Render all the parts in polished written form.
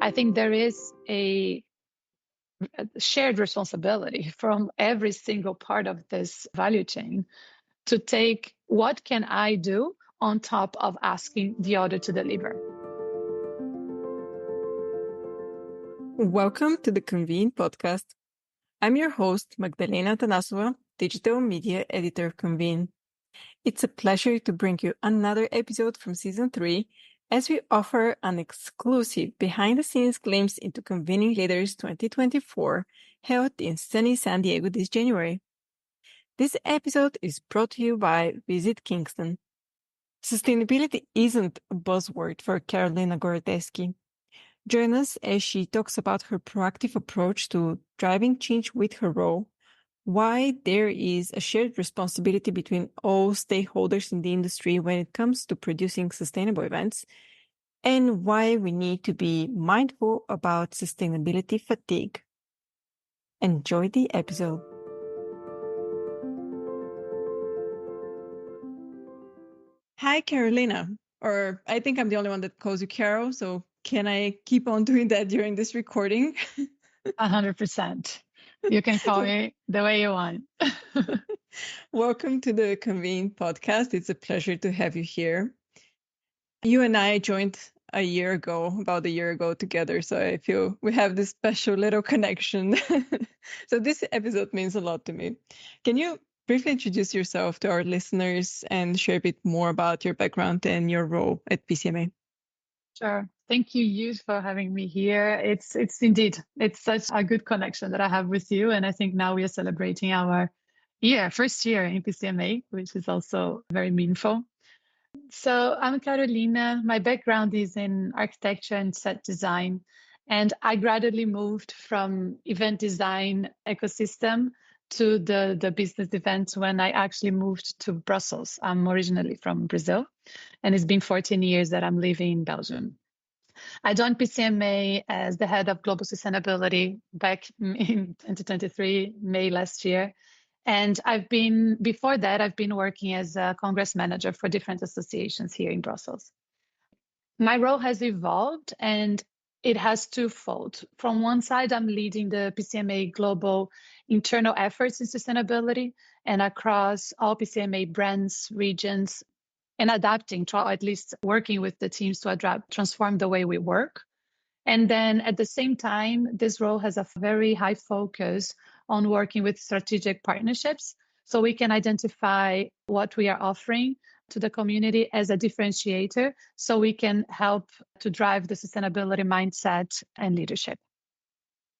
I think there is a shared responsibility from every single part of this value chain to take what can I do on top of asking the other to deliver. Welcome to the Convene Podcast. I'm your host, Magdalina Atanassova, Digital Media Editor of Convene. It's a pleasure to bring you another episode from Season 3 as we offer an exclusive behind-the-scenes glimpse into Convening Leaders 2024 held in sunny San Diego this January. This episode is brought to you by Visit Kingston. Sustainability isn't a buzzword for Carolina Goradesky. Join us as she talks about her proactive approach to driving change with her role, why there is a shared responsibility between all stakeholders in the industry when it comes to producing sustainable events, and why we need to be mindful about sustainability fatigue. Enjoy the episode. Hi, Carolina. Or I think I'm the only one that calls you Carol, so can I keep on doing that during this recording? 100%. You can call me the way you want. Welcome to the Convene Podcast. It's a pleasure to have you here. You and I joined about a year ago together, so I feel we have this special little connection. So this episode means a lot to me. Can you briefly introduce yourself to our listeners and share a bit more about your background and your role at PCMA? Sure. Thank you, Yus, for having me here. It's indeed, it's such a good connection that I have with you. And I think now we are celebrating our first year in PCMA, which is also very meaningful. So I'm Carolina. My background is in architecture and set design. And I gradually moved from event design ecosystem to the business events when I actually moved to Brussels. I'm originally from Brazil, and it's been 14 years that I'm living in Belgium. I joined PCMA as the head of global sustainability back in 2023, May last year. And before that, I've been working as a Congress manager for different associations here in Brussels. My role has evolved and it has twofold. From one side, I'm leading the PCMA global internal efforts in sustainability and across all PCMA brands, regions, and adapting, or at least working with the teams to transform the way we work. And then at the same time, this role has a very high focus on working with strategic partnerships so we can identify what we are offering to the community as a differentiator so we can help to drive the sustainability mindset and leadership.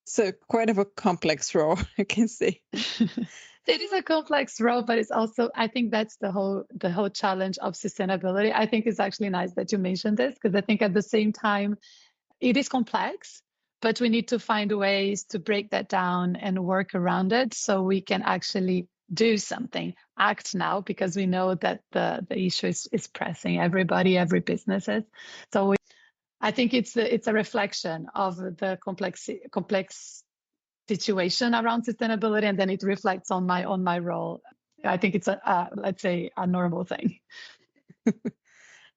So quite of a complex role, I can say. It is a complex role, but it's also, I think that's the whole challenge of sustainability. I think it's actually nice that you mentioned this because I think at the same time, it is complex, but we need to find ways to break that down and work around it so we can actually do something, act now, because we know that the issue is pressing everybody, every businesses. So I think it's a reflection of the complex situation around sustainability, and then it reflects on my role. I think it's let's say a normal thing.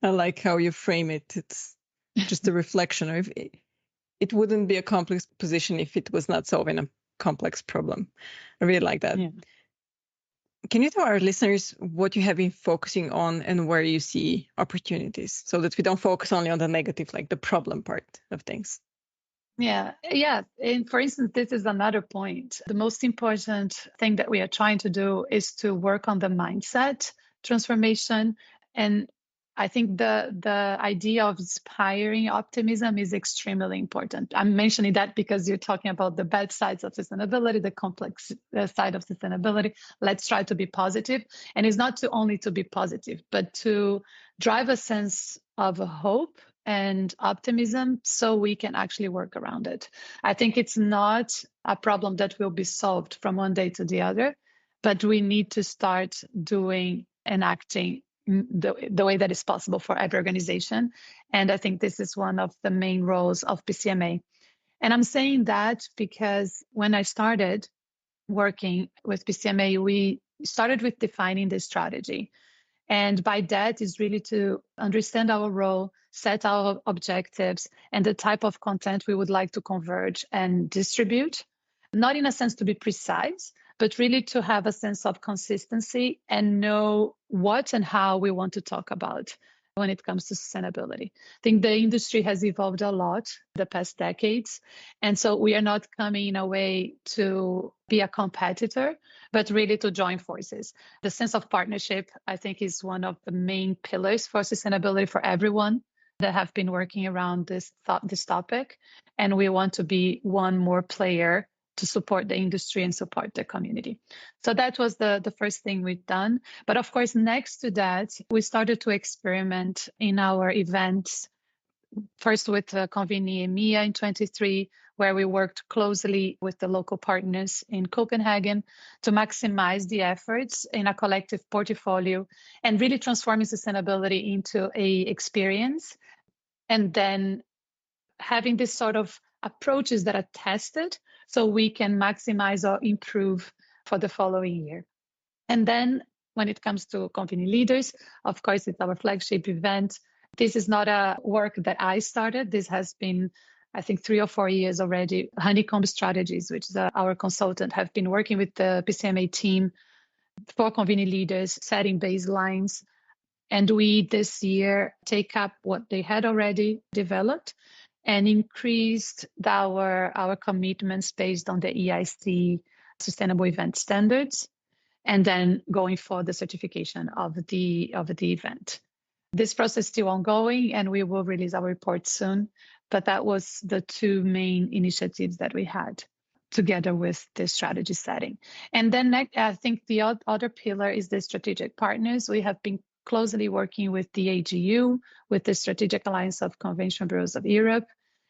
I like how you frame it. It's just a reflection of it wouldn't be a complex position if it was not solving a complex problem. I really like that. Yeah. Can you tell our listeners what you have been focusing on and where you see opportunities so that we don't focus only on the negative, like the problem part of things? Yeah. And for instance, this is another point. The most important thing that we are trying to do is to work on the mindset transformation. And I think the idea of inspiring optimism is extremely important. I'm mentioning that because you're talking about the bad sides of sustainability, the complex side of sustainability. Let's try to be positive. And it's not only to be positive, but to drive a sense of hope and optimism so we can actually work around it. I think it's not a problem that will be solved from one day to the other, but we need to start doing and acting the way that is possible for every organization. And I think this is one of the main roles of PCMA. And I'm saying that because when I started working with PCMA, we started with defining the strategy. And by that is really to understand our role, set our objectives, and the type of content we would like to converge and distribute. Not in a sense to be precise, but really to have a sense of consistency and know what and how we want to talk about when it comes to sustainability. I think the industry has evolved a lot the past decades. And so we are not coming in a way to be a competitor, but really to join forces. The sense of partnership, I think, is one of the main pillars for sustainability for everyone that have been working around this topic. And we want to be one more player to support the industry and support the community. So that was the first thing we've done. But of course, next to that, we started to experiment in our events, first with Convening EMEA in 23, where we worked closely with the local partners in Copenhagen to maximize the efforts in a collective portfolio and really transforming sustainability into a experience. And then having this sort of approaches that are tested so we can maximize or improve for the following year. And then when it comes to Convening Leaders, of course, it's our flagship event. This is not a work that I started. This has been, I think, 3 or 4 years already. Honeycomb Strategies, which is our consultant, have been working with the PCMA team for Convening Leaders, setting baselines. And we this year take up what they had already developed and increased our commitments based on the EIC Sustainable Event Standards, and then going for the certification of the event. This process is still ongoing, and we will release our report soon. But that was the 2 main initiatives that we had together with the strategy setting. And then next, I think the other pillar is the strategic partners. We have been closely working with the AGU, with the Strategic Alliance of Convention Bureaus of Europe.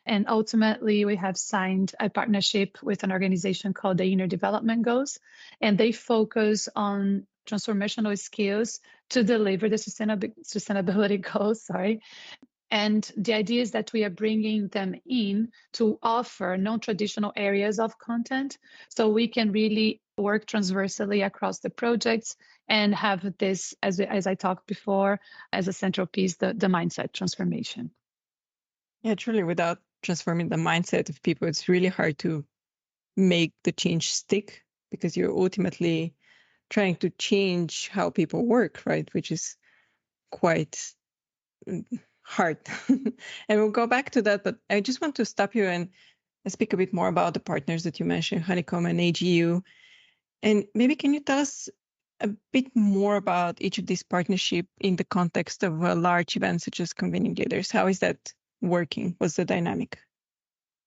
And ultimately, we have signed a partnership with an organization called the Inner Development Goals, and they focus on transformational skills to deliver the sustainability goals. And the idea is that we are bringing them in to offer non-traditional areas of content so we can really work transversally across the projects and have this, as I talked before, as a central piece, the mindset transformation. Yeah, truly, without transforming the mindset of people, it's really hard to make the change stick, because you're ultimately trying to change how people work, right? Which is quite hard. And we'll go back to that, but I just want to stop you and speak a bit more about the partners that you mentioned, Honeycomb and AGU. And maybe can you tell us a bit more about each of these partnerships in the context of a large event such as Convening Leaders? How is that working? What's the dynamic?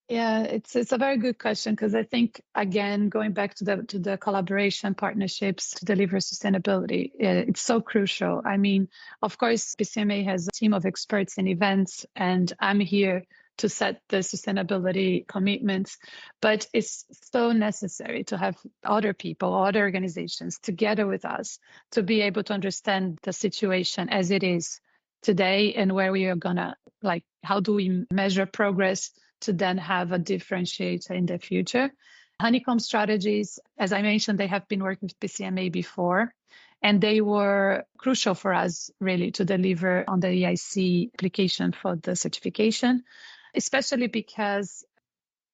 Yeah, it's a very good question, because I think, again, going back to the collaboration partnerships to deliver sustainability, it's so crucial. I mean, of course, PCMA has a team of experts in events, and I'm here to set the sustainability commitments, but it's so necessary to have other people, other organizations together with us to be able to understand the situation as it is today and where we are gonna, like, how do we measure progress to then have a differentiator in the future. Honeycomb Strategies, as I mentioned, they have been working with PCMA before, and they were crucial for us really to deliver on the EIC application for the certification, especially because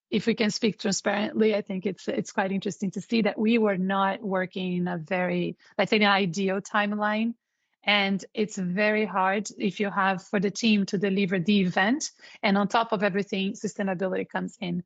if we can speak transparently, I think it's quite interesting to see that we were not working in a very, let's say, an ideal timeline. And it's very hard if you have for the team to deliver the event, and on top of everything, sustainability comes in.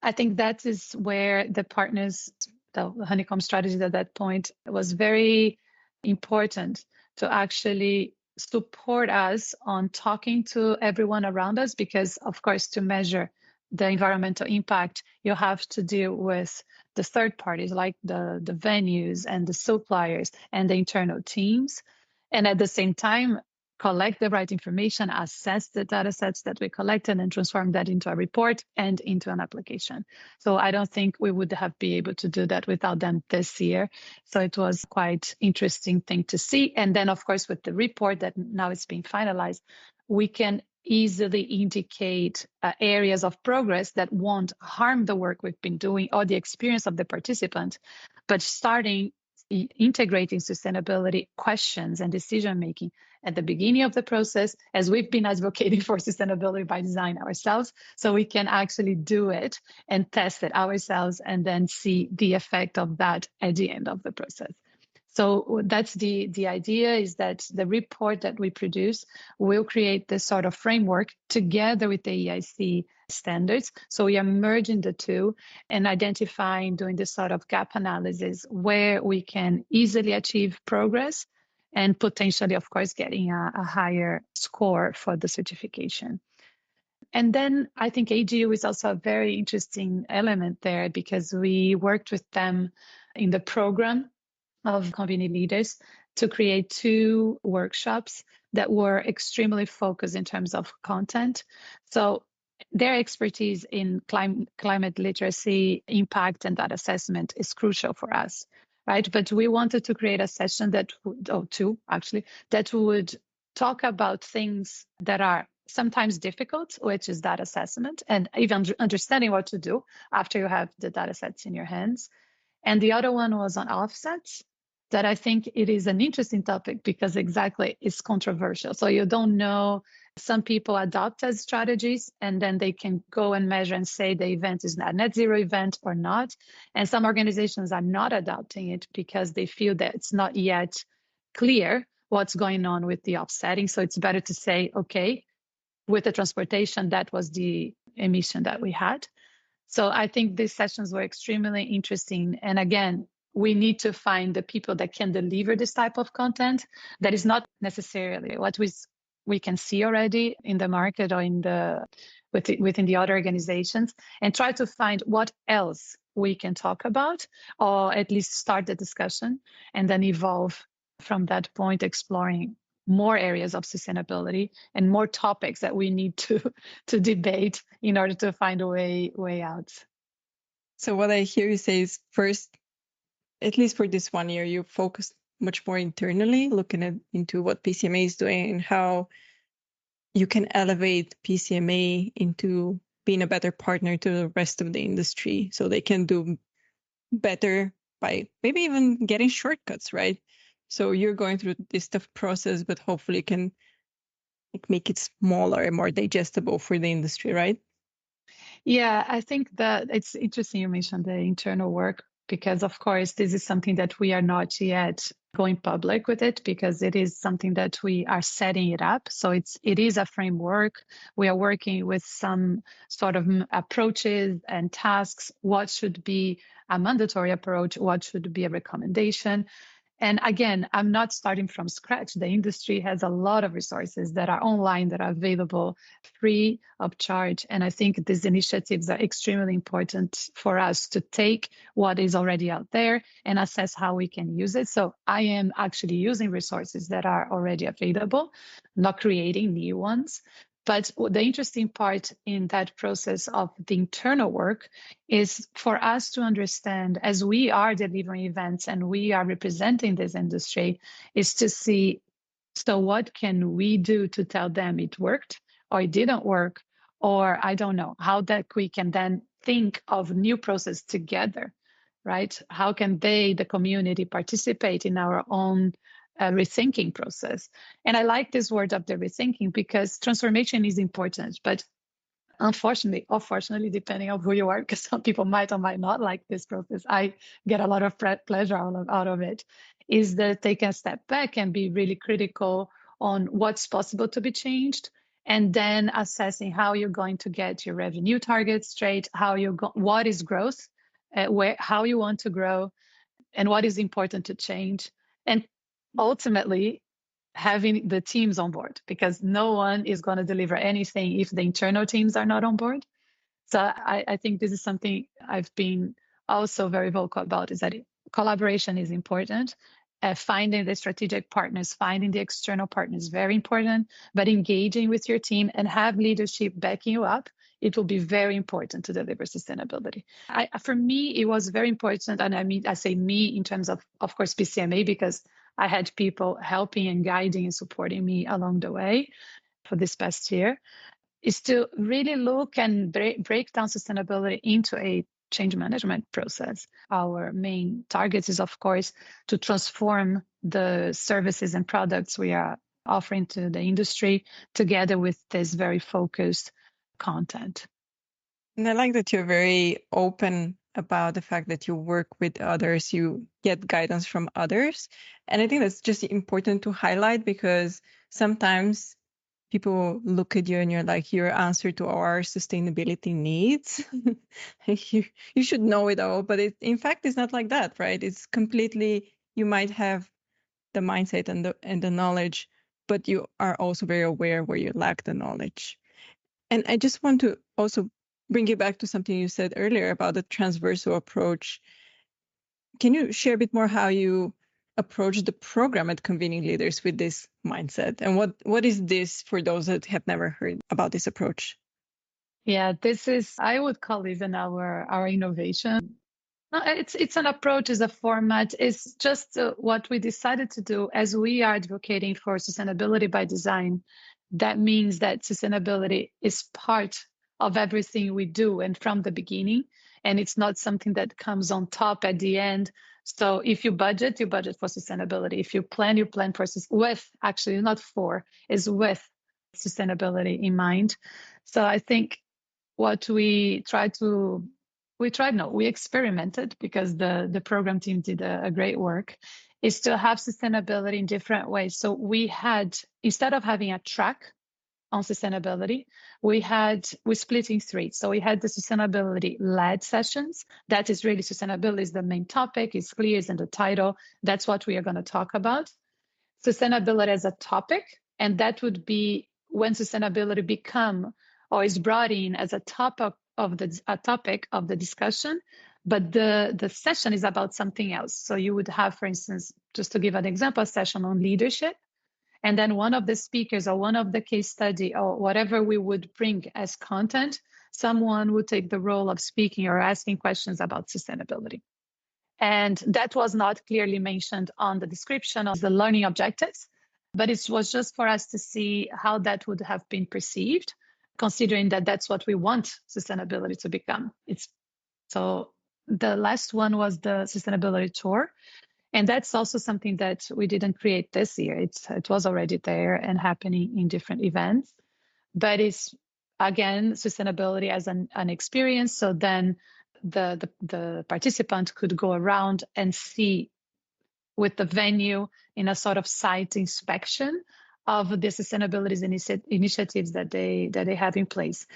I think that is where the partners, the Honeycomb Strategy at that point, was very important to actually support us on talking to everyone around us, because, of course, to measure the environmental impact, you have to deal with the third parties like the venues and the suppliers and the internal teams. And at the same time, collect the right information, assess the data sets that we collected, and transform that into a report and into an application. So I don't think we would have been able to do that without them this year. So it was quite interesting thing to see. And then, of course, with the report that now is being finalized, we can easily indicate areas of progress that won't harm the work we've been doing or the experience of the participant, but starting integrating sustainability questions and decision making at the beginning of the process, as we've been advocating for sustainability by design ourselves, so we can actually do it and test it ourselves and then see the effect of that at the end of the process. So that's the idea, is that the report that we produce will create this sort of framework together with the EIC standards. So we are merging the two and identifying, doing this sort of gap analysis where we can easily achieve progress and potentially, of course, getting a higher score for the certification. And then I think AGU is also a very interesting element there, because we worked with them in the program of Convening Leaders to create 2 workshops that were extremely focused in terms of content. So their expertise in climate literacy, impact, and that assessment is crucial for us, right? But we wanted to create a session that two actually, that would talk about things that are sometimes difficult, which is that assessment, and even understanding what to do after you have the data sets in your hands. And the other one was on offsets, that I think it is an interesting topic because exactly it's controversial. So you don't know, some people adopt as strategies and then they can go and measure and say the event is a net zero event or not. And some organizations are not adopting it because they feel that it's not yet clear what's going on with the offsetting. So it's better to say, okay, with the transportation, that was the emission that we had. So I think these sessions were extremely interesting. And again, we need to find the people that can deliver this type of content that is not necessarily what we can see already in the market or within the other organizations, and try to find what else we can talk about, or at least start the discussion and then evolve from that point, exploring more areas of sustainability and more topics that we need to debate in order to find a way out. So what I hear you say is, first, at least for this 1 year, you focused much more internally, looking into what PCMA is doing and how you can elevate PCMA into being a better partner to the rest of the industry, so they can do better by maybe even getting shortcuts, right? So you're going through this tough process, but hopefully can make it smaller and more digestible for the industry, right? Yeah, I think that it's interesting you mentioned the internal work, because of course this is something that we are not yet going public with it, because it is something that we are setting it up. So it is a framework. We are working with some sort of approaches and tasks. What should be a mandatory approach? What should be a recommendation? And again, I'm not starting from scratch. The industry has a lot of resources that are online, that are available free of charge. And I think these initiatives are extremely important for us to take what is already out there and assess how we can use it. So I am actually using resources that are already available, not creating new ones. But the interesting part in that process of the internal work is for us to understand, as we are delivering events and we are representing this industry, is to see, so what can we do to tell them it worked or it didn't work, or I don't know, how that we can then think of new process together, right? How can they, the community, participate in our own rethinking process? And I like this word of the rethinking, because transformation is important, but unfortunately, or fortunately, depending on who you are, because some people might or might not like this process, I get a lot of pleasure out of it, is that they can step back and be really critical on what's possible to be changed, and then assessing how you're going to get your revenue targets straight, what is growth, how you want to grow, and what is important to change. And ultimately, having the teams on board, because no one is going to deliver anything if the internal teams are not on board. So I think this is something I've been also very vocal about, is that collaboration is important. Finding the strategic partners, finding the external partners, very important, but engaging with your team and have leadership backing you up, it will be very important to deliver sustainability. For me, it was very important, and I say me in terms of course, PCMA, because I had people helping and guiding and supporting me along the way for this past year, is to really look and break down sustainability into a change management process. Our main target is, of course, to transform the services and products we are offering to the industry together with this very focused content. And I like that you're very open about the fact that you work with others, you get guidance from others. And I think that's just important to highlight, because sometimes people look at you and you're like, your answer to our sustainability needs. you should know it all, but in fact, it's not like that, right? It's completely, you might have the mindset and the knowledge, but you are also very aware where you lack the knowledge. And I just want to also bring you back to something you said earlier about the transversal approach. Can you share a bit more how you approach the program at Convening Leaders with this mindset? And what is this for those that have never heard about this approach? Yeah, this is, I would call even our innovation. No, it's an approach, it's a format. It's just what we decided to do as we are advocating for sustainability by design. That means that sustainability is part of everything we do and from the beginning. And it's not something that comes on top at the end. So if you budget for sustainability. If you plan for with, actually not for, is with sustainability in mind. So I think what we experimented, because the program team did a great work, is to have sustainability in different ways. So we had, instead of having a track on sustainability, we split in three. So we had the sustainability led sessions. That is really sustainability is the main topic, it's clear, it's in the title. That's what we are going to talk about. Sustainability as a topic, and that would be when sustainability become or is brought in as a topic of the discussion, but the session is about something else. So you would have, for instance, just to give an example, a session on leadership, and then one of the speakers or one of the case study or whatever we would bring as content, someone would take the role of speaking or asking questions about sustainability. And that was not clearly mentioned on the description of the learning objectives, but it was just for us to see how that would have been perceived, considering that that's what we want sustainability to become. So the last one was the sustainability tour. And that's also something that we didn't create this year. It was already there and happening in different events, but it's, again, sustainability as an experience. So then the participant could go around and see with the venue in a sort of site inspection of the sustainability initiatives that they have in place.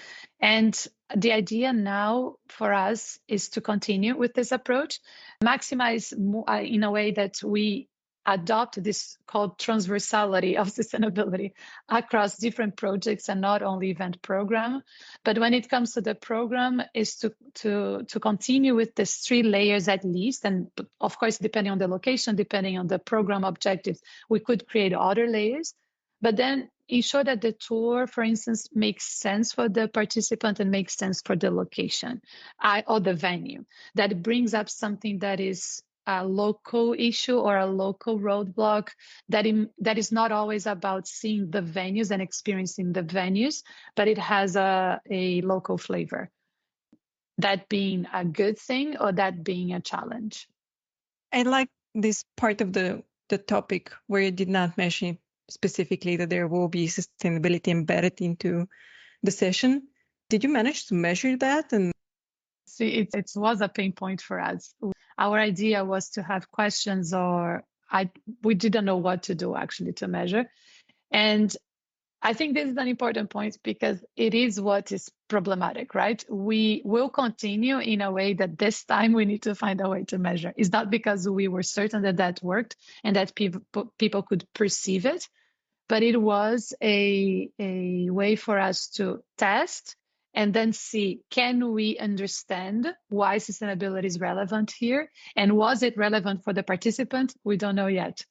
And the idea now for us is to continue with this approach, maximize in a way that we adopt this called transversality of sustainability across different projects and not only event program. But when it comes to the program, is to continue with these three layers at least. And of course, depending on the location, depending on the program objectives, we could create other layers. But then ensure that the tour, for instance, makes sense for the participant and makes sense for the location or the venue. That brings up something that is a local issue or a local roadblock, that is not always about seeing the venues and experiencing the venues, but it has a local flavor. That being a good thing or that being a challenge. I like this part of the topic where you did not mention specifically that there will be sustainability embedded into the session. Did you manage to measure that? And see, it was a pain point for us. Our idea was to have questions, or we didn't know what to do actually to measure. And I think this is an important point because it is what is problematic, right? We will continue in a way that this time we need to find a way to measure. It's not because we were certain that that worked and that people could perceive it, but it was a way for us to test and then see, can we understand why sustainability is relevant here? And was it relevant for the participant? We don't know yet.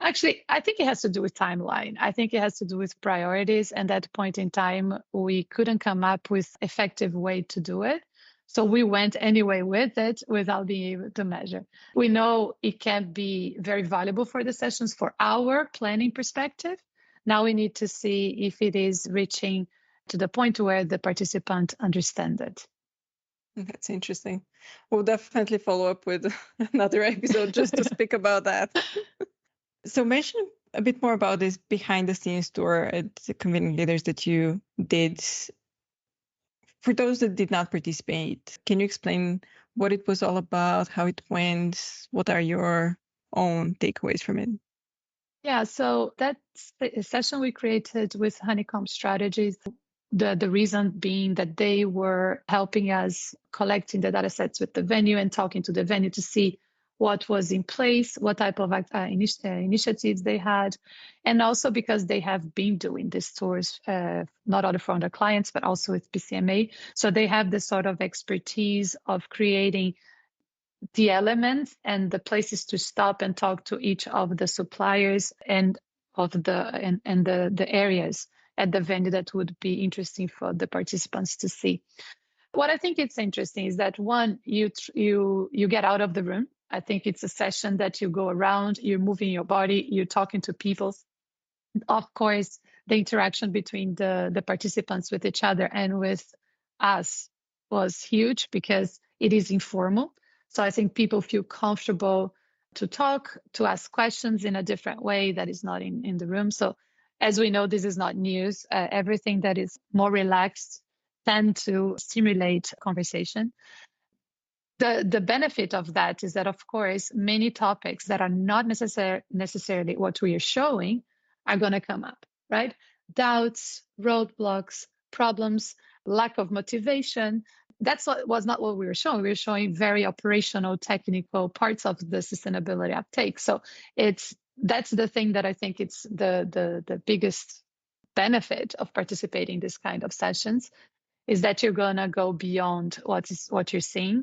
Actually, I think it has to do with timeline. I think it has to do with priorities. And at that point in time, we couldn't come up with effective way to do it. So we went anyway with it without being able to measure. We know it can be very valuable for the sessions for our planning perspective. Now we need to see if it is reaching to the point where the participant understands it. That's interesting. We'll definitely follow up with another episode just to speak about that. So mention a bit more about this behind the scenes tour at the Convening Leaders that you did. For those that did not participate, can you explain what it was all about, how it went? What are your own takeaways from it? Yeah, so that's a session we created with Honeycomb Strategies. The reason being that they were helping us collecting the data sets with the venue and talking to the venue to see what was in place, what type of initiatives they had, and also because they have been doing these tours, not only for their clients, but also with PCMA. So they have this sort of expertise of creating the elements and the places to stop and talk to each of the suppliers and of the areas at the venue that would be interesting for the participants to see. What I think it's interesting is that one, you get out of the room. I think it's a session that you go around, you're moving your body, you're talking to people. Of course, the interaction between the participants with each other and with us was huge because it is informal. So I think people feel comfortable to talk, to ask questions in a different way that is not in the room. So as we know, this is not news. Everything that is more relaxed tend to stimulate conversation. The benefit of that is that, of course, many topics that are not necessarily what we are showing are going to come up, right? Doubts, roadblocks, problems, lack of motivation. That's what was not what we were showing. We were showing very operational, technical parts of the sustainability uptake. So that's the thing that I think it's the biggest benefit of participating in this kind of sessions is that you're going to go beyond what you're seeing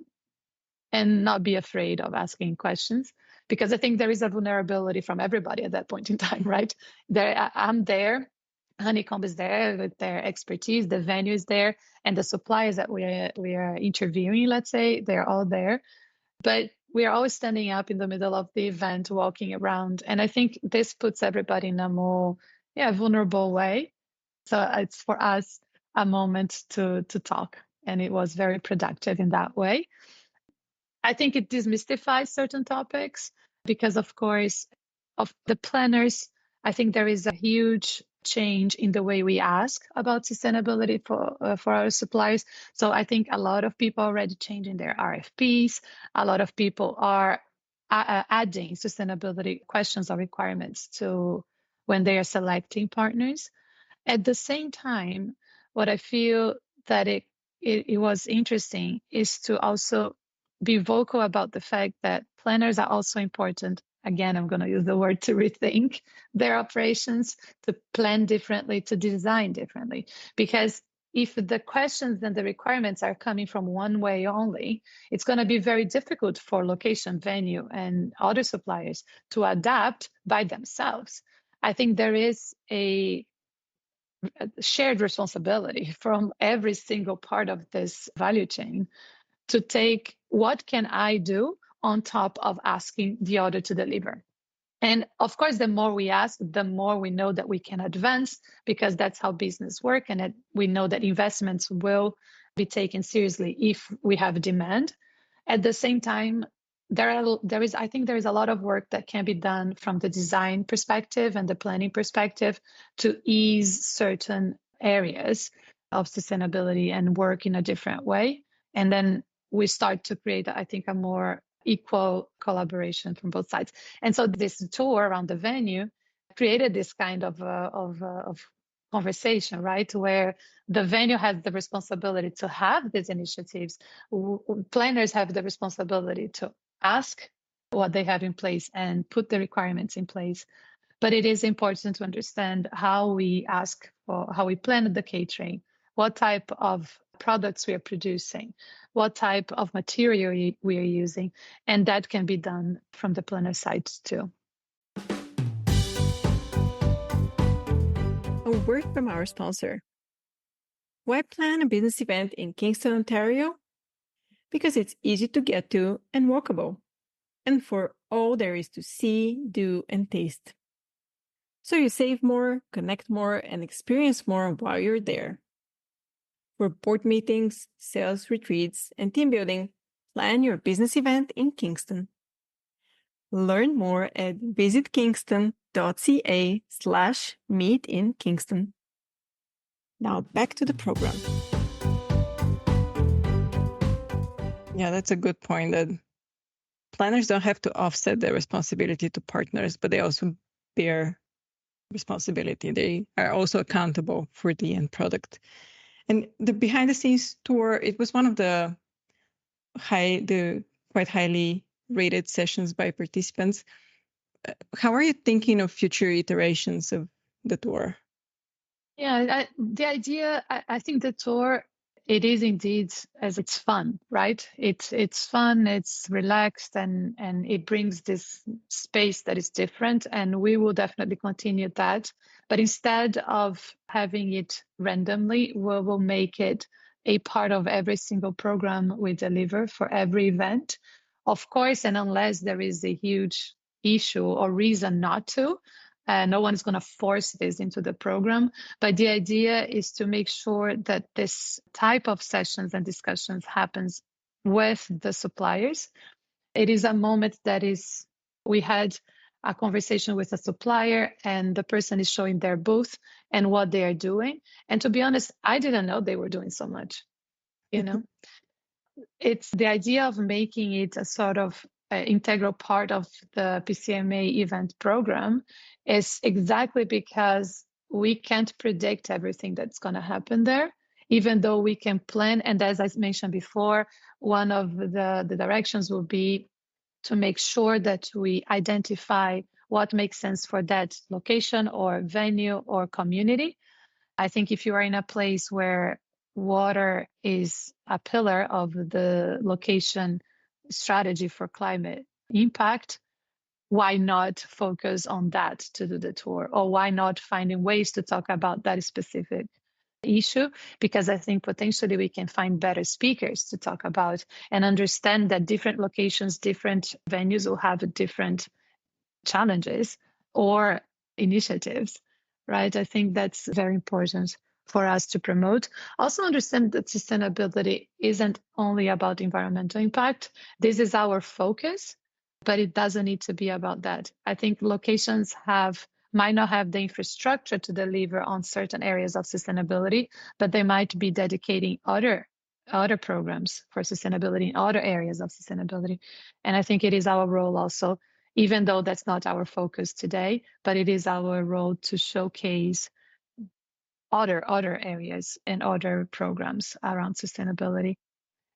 and not be afraid of asking questions, because I think there is a vulnerability from everybody at that point in time, right? I'm there, Honeycomb is there with their expertise, the venue is there, and the suppliers that we are interviewing, let's say, they're all there. But we are always standing up in the middle of the event, walking around. And I think this puts everybody in a more vulnerable way. So it's for us a moment to talk. And it was very productive in that way. I think it demystifies certain topics because, of course, of the planners, I think there is a huge change in the way we ask about sustainability for our suppliers. So I think a lot of people are already changing their RFPs. A lot of people are adding sustainability questions or requirements to when they are selecting partners. At the same time, what I feel that it was interesting is to also be vocal about the fact that planners are also important. Again, I'm going to use the word to rethink their operations, to plan differently, to design differently. Because if the questions and the requirements are coming from one way only, it's going to be very difficult for location, venue, and other suppliers to adapt by themselves. I think there is a shared responsibility from every single part of this value chain to take what can I do on top of asking the other to deliver. And of course, the more we ask, the more we know that we can advance, because that's how business works. And we know that investments will be taken seriously if we have demand. At the same time, I think there is a lot of work that can be done from the design perspective and the planning perspective to ease certain areas of sustainability and work in a different way. And then we start to create, I think, a more equal collaboration from both sides. And so this tour around the venue created this kind of conversation, right? Where the venue has the responsibility to have these initiatives. Planners have the responsibility to ask what they have in place and put the requirements in place. But it is important to understand how we ask for, how we plan the catering, what type of products we are producing, what type of material we are using, and that can be done from the planner side too. A word from our sponsor. Why plan a business event in Kingston, Ontario? Because it's easy to get to and walkable, and for all there is to see, do, and taste. So you save more, connect more, and experience more while you're there. For board meetings, sales retreats, and team building, plan your business event in Kingston. Learn more at visitkingston.ca/meetinkingston. Now back to the program. Yeah, that's a good point, that planners don't have to offset their responsibility to partners, but they also bear responsibility. They are also accountable for the end product. And the behind the scenes tour, it was one of the quite highly rated sessions by participants. How are you thinking of future iterations of the tour? Yeah, the idea, I think the tour, it is indeed, as it's fun, right? It's fun, it's relaxed, and it brings this space that is different, and we will definitely continue that. But instead of having it randomly, we will make it a part of every single program we deliver for every event. Of course, and unless there is a huge issue or reason not to, no one's going to force this into the program. But the idea is to make sure that this type of sessions and discussions happens with the suppliers. It is a moment that is, we had a conversation with a supplier and the person is showing their booth and what they are doing. And to be honest, I didn't know they were doing so much, you know. It's the idea of making it a sort of integral part of the PCMA event program is exactly because we can't predict everything that's going to happen there, even though we can plan. And as I mentioned before, one of the directions will be to make sure that we identify what makes sense for that location or venue or community. I think if you are in a place where water is a pillar of the location strategy for climate impact, why not focus on that to do the tour? Or why not finding ways to talk about that specific issue? Because I think potentially we can find better speakers to talk about and understand that different locations, different venues will have different challenges or initiatives, right? I think that's very important for us to promote. Also understand that sustainability isn't only about environmental impact. This is our focus, but it doesn't need to be about that. I think locations might not have the infrastructure to deliver on certain areas of sustainability, but they might be dedicating other programs for sustainability in other areas of sustainability. And I think it is our role also, even though that's not our focus today, but it is our role to showcase other areas and other programs around sustainability.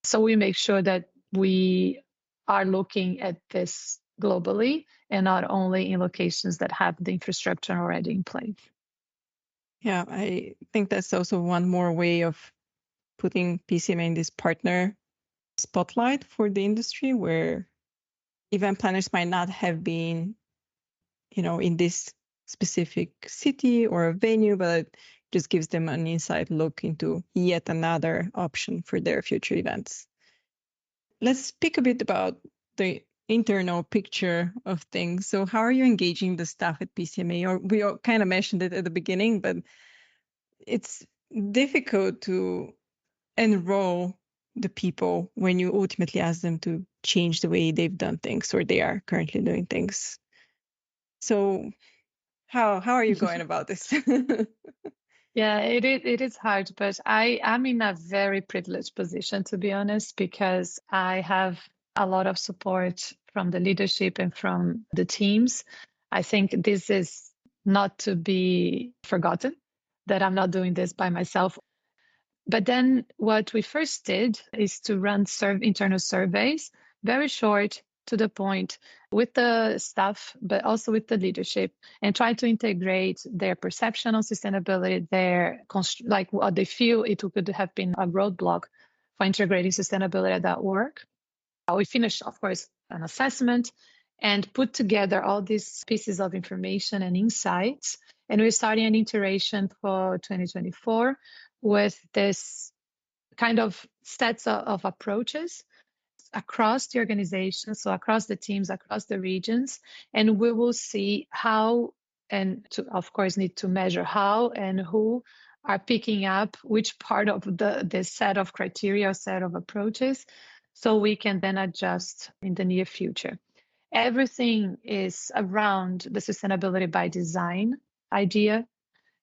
So we make sure that we are looking at this globally and not only in locations that have the infrastructure already in place. Yeah, I think that's also one more way of putting PCMA in this partner spotlight for the industry, where event planners might not have been, in this specific city or venue, but it just gives them an inside look into yet another option for their future events. Let's speak a bit about the internal picture of things. So how are you engaging the staff at PCMA? Or we all kind of mentioned it at the beginning, but it's difficult to enroll the people when you ultimately ask them to change the way they've done things or they are currently doing things. So how are you going about this? Yeah, it is hard, but I'm in a very privileged position, to be honest, because I have a lot of support from the leadership and from the teams. I think this is not to be forgotten, that I'm not doing this by myself. But then what we first did is to run internal surveys, very short, to the point, with the staff, but also with the leadership, and try to integrate their perception on sustainability, like what they feel it could have been a roadblock for integrating sustainability at that work. We finished, of course, an assessment and put together all these pieces of information and insights. And we're starting an iteration for 2024 with this kind of sets of approaches across the organization, so across the teams, across the regions, and we will see how, and to, of course, need to measure how and who are picking up which part of the set of criteria or set of approaches, so we can then adjust in the near future. Everything is around the sustainability by design idea,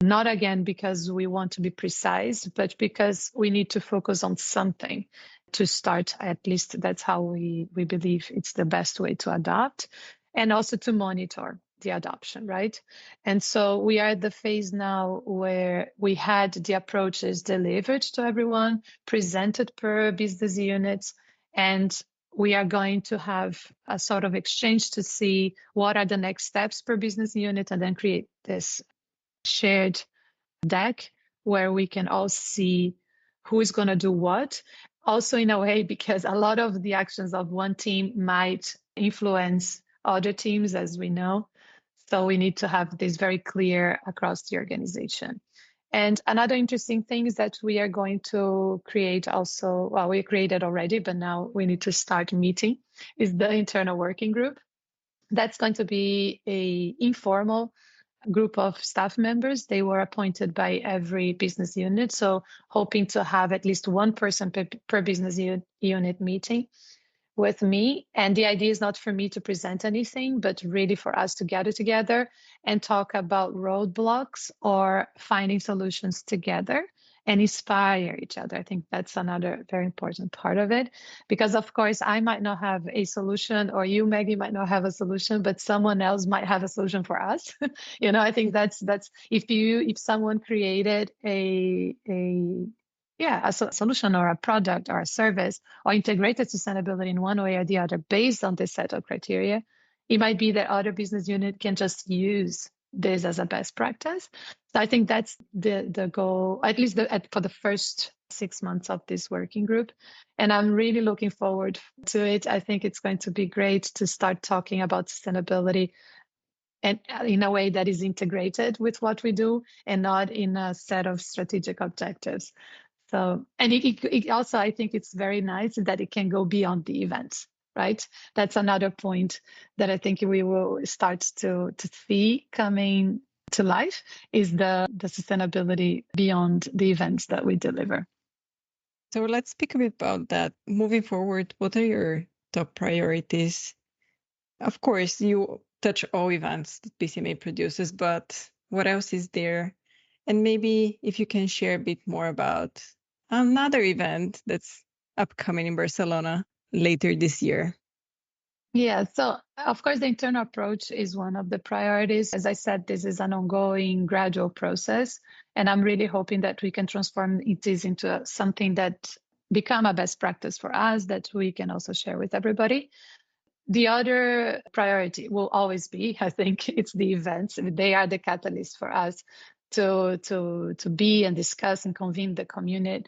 not again because we want to be precise, but because we need to focus on something to start. At least that's how we believe it's the best way to adopt, and also to monitor the adoption, right? And so we are at the phase now where we had the approaches delivered to everyone, presented per business units, and we are going to have a sort of exchange to see what are the next steps per business unit, and then create this shared deck where we can all see who is going to do what. Also, in a way, because a lot of the actions of one team might influence other teams, as we know. So we need to have this very clear across the organization. And another interesting thing is that we are going to create also, well, we created already, but now we need to start meeting, is the internal working group. That's going to be a informal group of staff members. They were appointed by every business unit. So hoping to have at least one person per business unit meeting with me. And the idea is not for me to present anything, but really for us to gather together and talk about roadblocks or finding solutions together and inspire each other. I think that's another very important part of it, because of course I might not have a solution, or you, Maggie, might not have a solution, but someone else might have a solution for us. I think that's if someone created a solution or a product or a service, or integrated sustainability in one way or the other based on this set of criteria, it might be that other business unit can just use this as a best practice. So I think that's the goal, at least for the first 6 months of this working group. And I'm really looking forward to it. I think it's going to be great to start talking about sustainability and in a way that is integrated with what we do and not in a set of strategic objectives. So, and it also, I think it's very nice that it can go beyond the events, right? That's another point that I think we will start to see coming to life, is the sustainability beyond the events that we deliver. So let's speak a bit about that. Moving forward, what are your top priorities? Of course, you touch all events that PCMA produces, but what else is there? And maybe if you can share a bit more about another event that's upcoming in Barcelona later this year. Yeah, so of course, the internal approach is one of the priorities. As I said, this is an ongoing, gradual process, and I'm really hoping that we can transform it into something that become a best practice for us that we can also share with everybody. The other priority will always be, I think, it's the events. They are the catalyst for us to be and discuss and convene the community,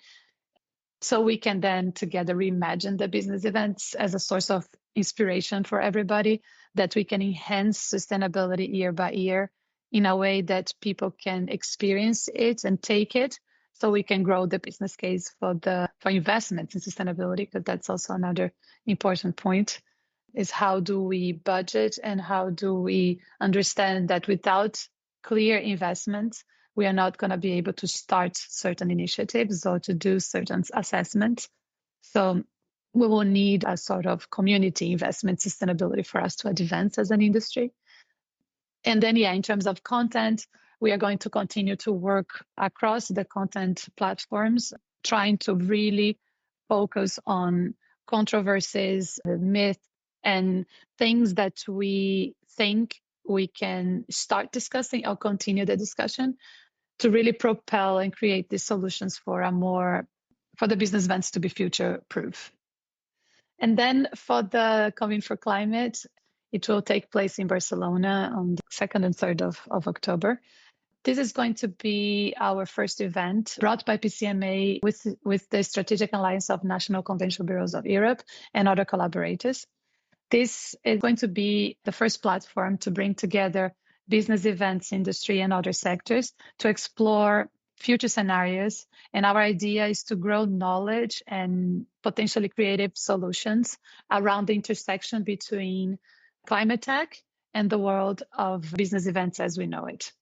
so we can then together reimagine the business events as a source of inspiration for everybody, that we can enhance sustainability year by year in a way that people can experience it and take it, so we can grow the business case for investments in sustainability, because that's also another important point, is how do we budget and how do we understand that without clear investments, we are not going to be able to start certain initiatives or to do certain assessments. So we will need a sort of community investment sustainability for us to advance as an industry. And then, in terms of content, we are going to continue to work across the content platforms, trying to really focus on controversies, myths, and things that we think we can start discussing or continue the discussion to really propel and create these solutions for the business events to be future proof. And then for the Convene for Climate, it will take place in Barcelona on the 2nd and 3rd of October. This is going to be our first event brought by PCMA with the Strategic Alliance of National Convention Bureaus of Europe and other collaborators. This is going to be the first platform to bring together business events, industry, and other sectors to explore future scenarios. And our idea is to grow knowledge and potentially creative solutions around the intersection between climate tech and the world of business events as we know it.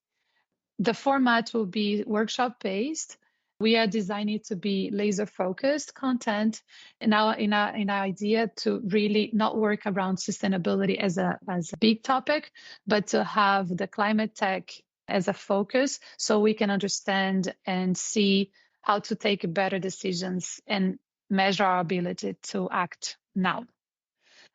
The format will be workshop-based. We are designing to be laser-focused content in our idea to really not work around sustainability as a big topic, but to have the climate tech as a focus so we can understand and see how to take better decisions and measure our ability to act now.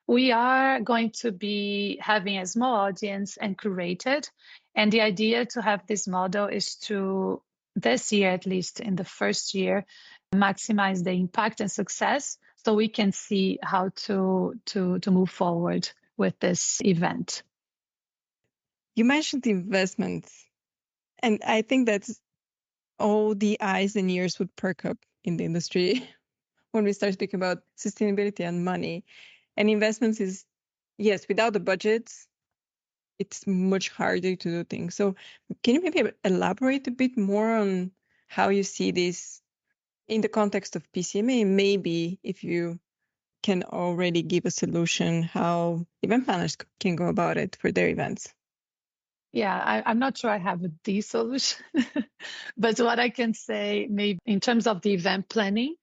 We are going to be having a small audience and curated. And the idea to have this model is to, this year, at least in the first year, maximize the impact and success so we can see how to move forward with this event. You mentioned investments, and I think that all the eyes and ears would perk up in the industry when we start speaking about sustainability and money. And investments is, yes, without the budgets, it's much harder to do things. So can you maybe elaborate a bit more on how you see this in the context of PCMA? Maybe if you can already give a solution how event planners can go about it for their events. Yeah, I'm not sure I have the solution, but what I can say, maybe in terms of the event planning,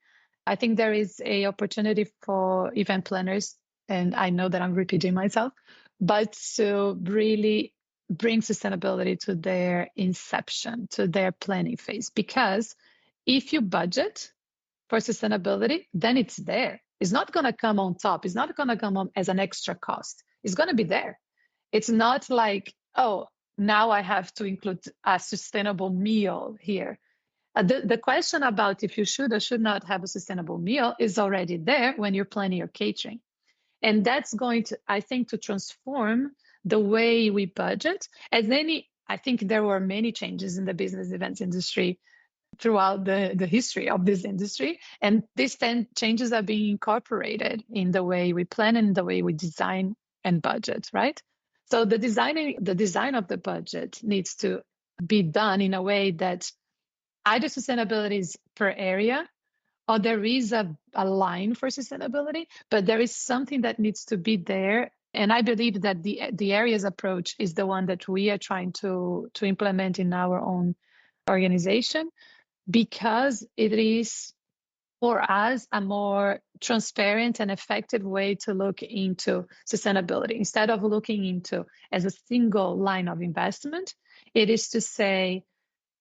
I think there is a opportunity for event planners, and I know that I'm repeating myself, but to really bring sustainability to their inception, to their planning phase. Because if you budget for sustainability, then it's there. It's not going to come on top. It's not going to come on as an extra cost. It's going to be there. It's not like, oh, now I have to include a sustainable meal here. The question about if you should or should not have a sustainable meal is already there when you're planning your catering. And that's going to, I think, to transform the way we budget. I think there were many changes in the business events industry throughout the history of this industry. And these 10 changes are being incorporated in the way we plan and the way we design and budget, right? So the design of the budget needs to be done in a way that either sustainability is per area or there is a line for sustainability, but there is something that needs to be there. And I believe that the areas approach is the one that we are trying to implement in our own organization, because it is for us a more transparent and effective way to look into sustainability. Instead of looking into as a single line of investment, it is to say,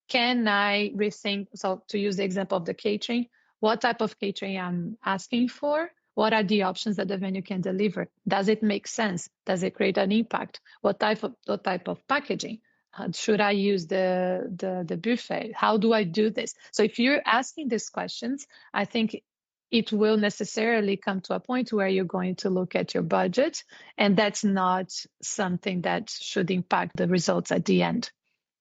can I rethink? So to use the example of the catering, what type of catering I'm asking for? What are the options that the venue can deliver? Does it make sense? Does it create an impact? What type of packaging? Should I use the buffet? How do I do this? So if you're asking these questions, I think it will necessarily come to a point where you're going to look at your budget, and that's not something that should impact the results at the end,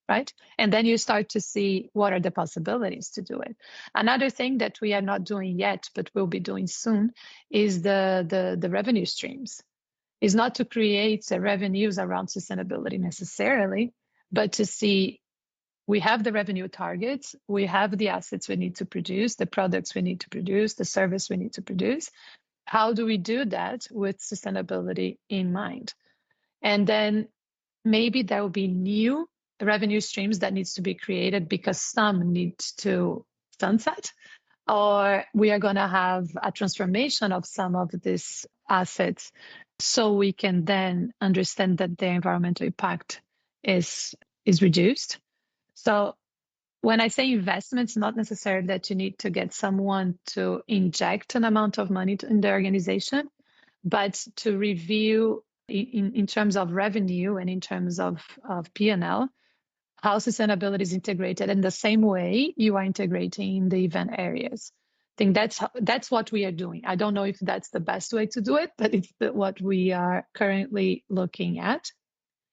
right? And then you start to see what are the possibilities to do it. Another thing that we are not doing yet, but we'll be doing soon, is the revenue streams. Is not to create revenues around sustainability necessarily, but to see we have the revenue targets, we have the assets we need to produce, the products we need to produce, the service we need to produce. How do we do that with sustainability in mind? And then maybe there will be new revenue streams that needs to be created because some need to sunset, or we are going to have a transformation of some of these assets so we can then understand that their environmental impact is reduced. So when I say investments, not necessarily that you need to get someone to inject an amount of money in the organization, but to review in terms of revenue and in terms of P&L, how sustainability is integrated in the same way you are integrating in the event areas. I think that's what we are doing. I don't know if that's the best way to do it, but it's what we are currently looking at.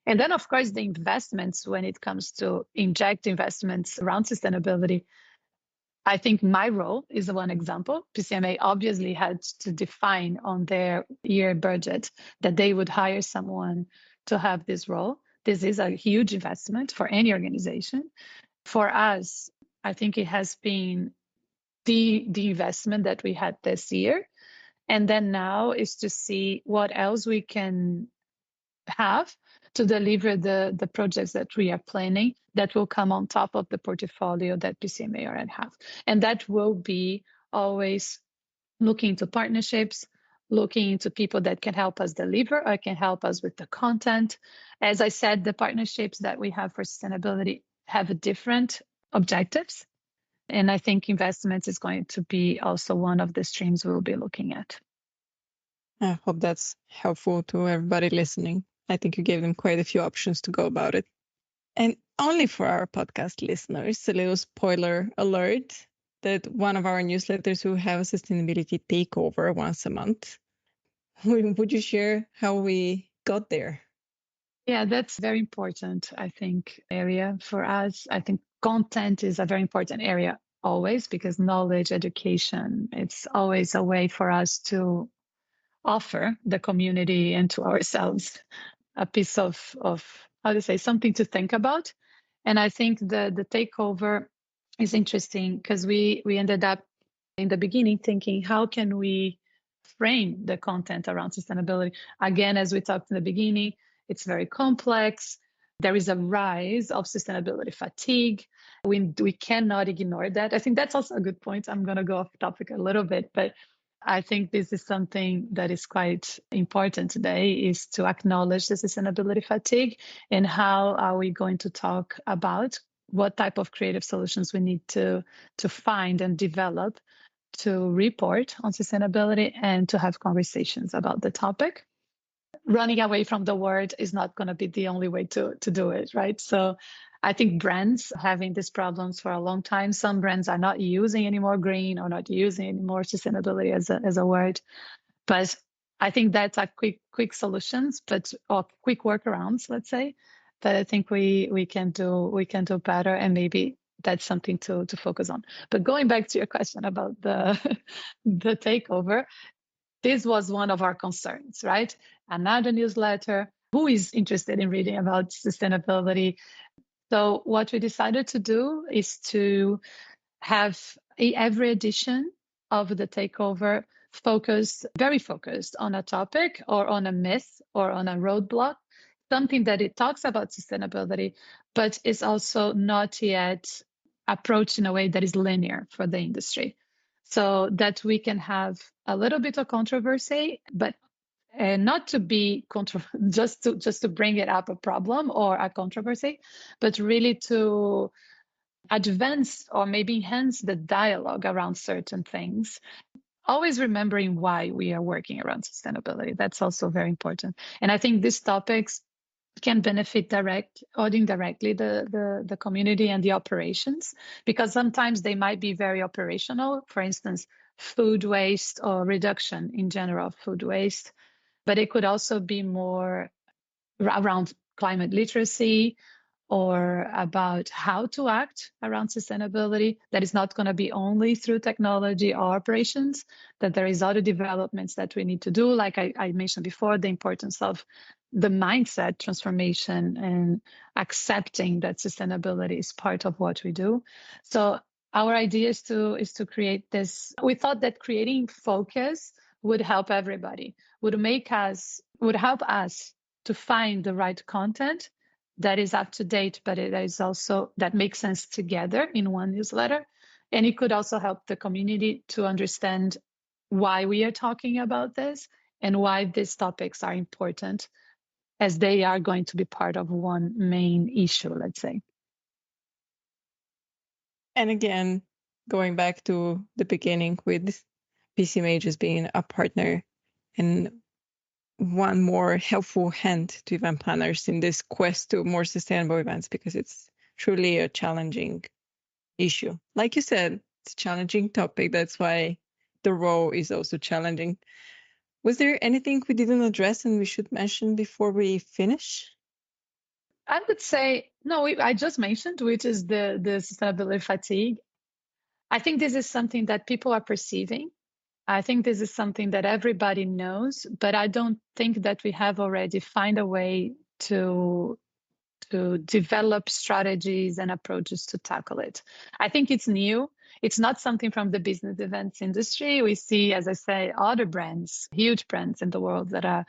And then, of course, the investments, when it comes to inject investments around sustainability, I think my role is one example. PCMA obviously had to define on their year budget that they would hire someone to have this role. This is a huge investment for any organization. For us, I think it has been the investment that we had this year. And then now is to see what else we can have to deliver the projects that we are planning that will come on top of the portfolio that PCMA already have. And that will be always looking into partnerships, looking into people that can help us deliver or can help us with the content. As I said, the partnerships that we have for sustainability have different objectives. And I think investment is going to be also one of the streams we'll be looking at. I hope that's helpful to everybody listening. I think you gave them quite a few options to go about it. And only for our podcast listeners, a little spoiler alert that one of our newsletters will have a sustainability takeover once a month. Would you share how we got there? Yeah, that's very important, I think, area for us. I think content is a very important area always because knowledge, education, it's always a way for us to offer the community and to ourselves a piece of how to say, something to think about. And I think the takeover is interesting because we ended up in the beginning thinking, how can we frame the content around sustainability? Again, as we talked in the beginning, it's very complex. There is a rise of sustainability fatigue. We cannot ignore that. I think that's also a good point. I'm going to go off topic a little bit, but I think this is something that is quite important today, is to acknowledge the sustainability fatigue and how are we going to talk about what type of creative solutions we need to find and develop to report on sustainability and to have conversations about the topic. Running away from the word is not going to be the only way to do it, right? So I think brands having these problems for a long time. Some brands are not using anymore green or not using anymore sustainability as a word. But I think that's a quick solutions, or quick workarounds, let's say. But I think we can do better, and maybe that's something to focus on. But going back to your question about the the takeover, this was one of our concerns, right? Another newsletter. Who is interested in reading about sustainability? So what we decided to do is to have every edition of the takeover very focused on a topic or on a myth or on a roadblock, something that it talks about sustainability, but is also not yet approached in a way that is linear for the industry. So that we can have a little bit of controversy, but not to be just to bring it up a problem or a controversy, but really to advance or maybe enhance the dialogue around certain things. Always remembering why we are working around sustainability. That's also very important. And I think these topics can benefit direct or indirectly the community and the operations, because sometimes they might be very operational. For instance, food waste or reduction in general of food waste. But it could also be more around climate literacy or about how to act around sustainability. That is not going to be only through technology or operations, that there is other developments that we need to do. Like I mentioned before, the importance of the mindset transformation and accepting that sustainability is part of what we do. So our idea is to create this. We thought that creating focus would help everybody, would help us to find the right content that is up to date, but it is also that makes sense together in one newsletter. And it could also help the community to understand why we are talking about this and why these topics are important, as they are going to be part of one main issue, let's say. And again, going back to the beginning with PCMA just being a partner and one more helpful hand to event planners in this quest to more sustainable events, because it's truly a challenging issue. Like you said, it's a challenging topic. That's why the role is also challenging. Was there anything we didn't address and we should mention before we finish? I would say, no, I just mentioned, which is the sustainability fatigue. I think this is something that people are perceiving. I think this is something that everybody knows, but I don't think that we have already find a way to develop strategies and approaches to tackle it. I think it's new. It's not something from the business events industry. We see, as I say, other brands, huge brands in the world that are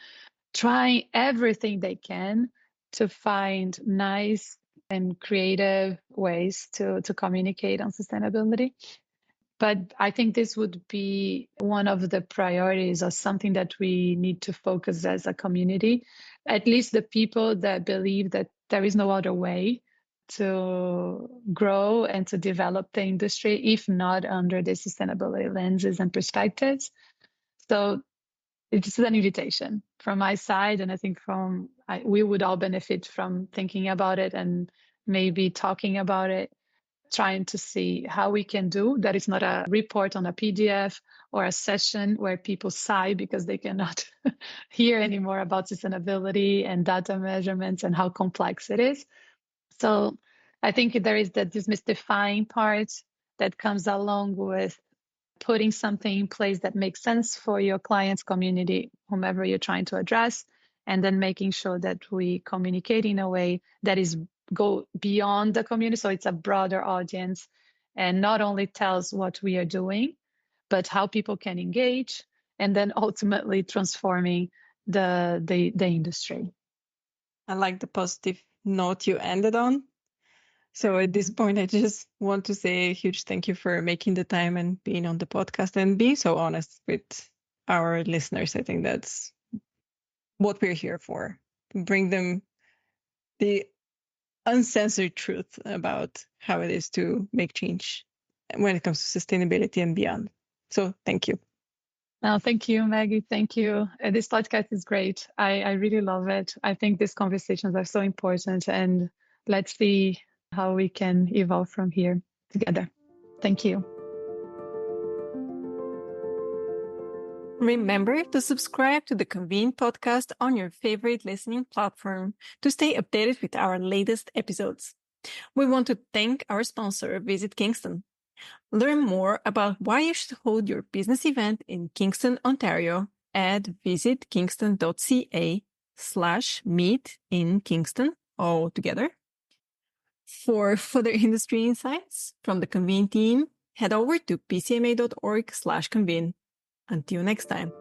trying everything they can to find nice and creative ways to communicate on sustainability. But I think this would be one of the priorities or something that we need to focus as a community, at least the people that believe that there is no other way to grow and to develop the industry, if not under the sustainability lenses and perspectives. So it's an invitation from my side, and I think we would all benefit from thinking about it and maybe talking about it, trying to see how we can do that. It's not a report on a PDF or a session where people sigh because they cannot hear anymore about sustainability and data measurements and how complex it is. So I think there is that demystifying part that comes along with putting something in place that makes sense for your clients, community, whomever you're trying to address, and then making sure that we communicate in a way that is go beyond the community, so it's a broader audience, and not only tells what we are doing, but how people can engage, and then ultimately transforming the industry. I like the positive note you ended on. So at this point, I just want to say a huge thank you for making the time and being on the podcast and being so honest with our listeners. I think that's what we're here for, to bring them the uncensored truth about how it is to make change when it comes to sustainability and beyond. So thank you. No, thank you, Maggie. Thank you. This podcast is great. I really love it. I think these conversations are so important, and let's see how we can evolve from here together. Thank you. Remember to subscribe to the Convene podcast on your favorite listening platform to stay updated with our latest episodes. We want to thank our sponsor, Visit Kingston. Learn more about why you should hold your business event in Kingston, Ontario at visitkingston.ca/meet in Kingston, all together. For further industry insights from the Convene team, head over to pcma.org/convene. Until next time.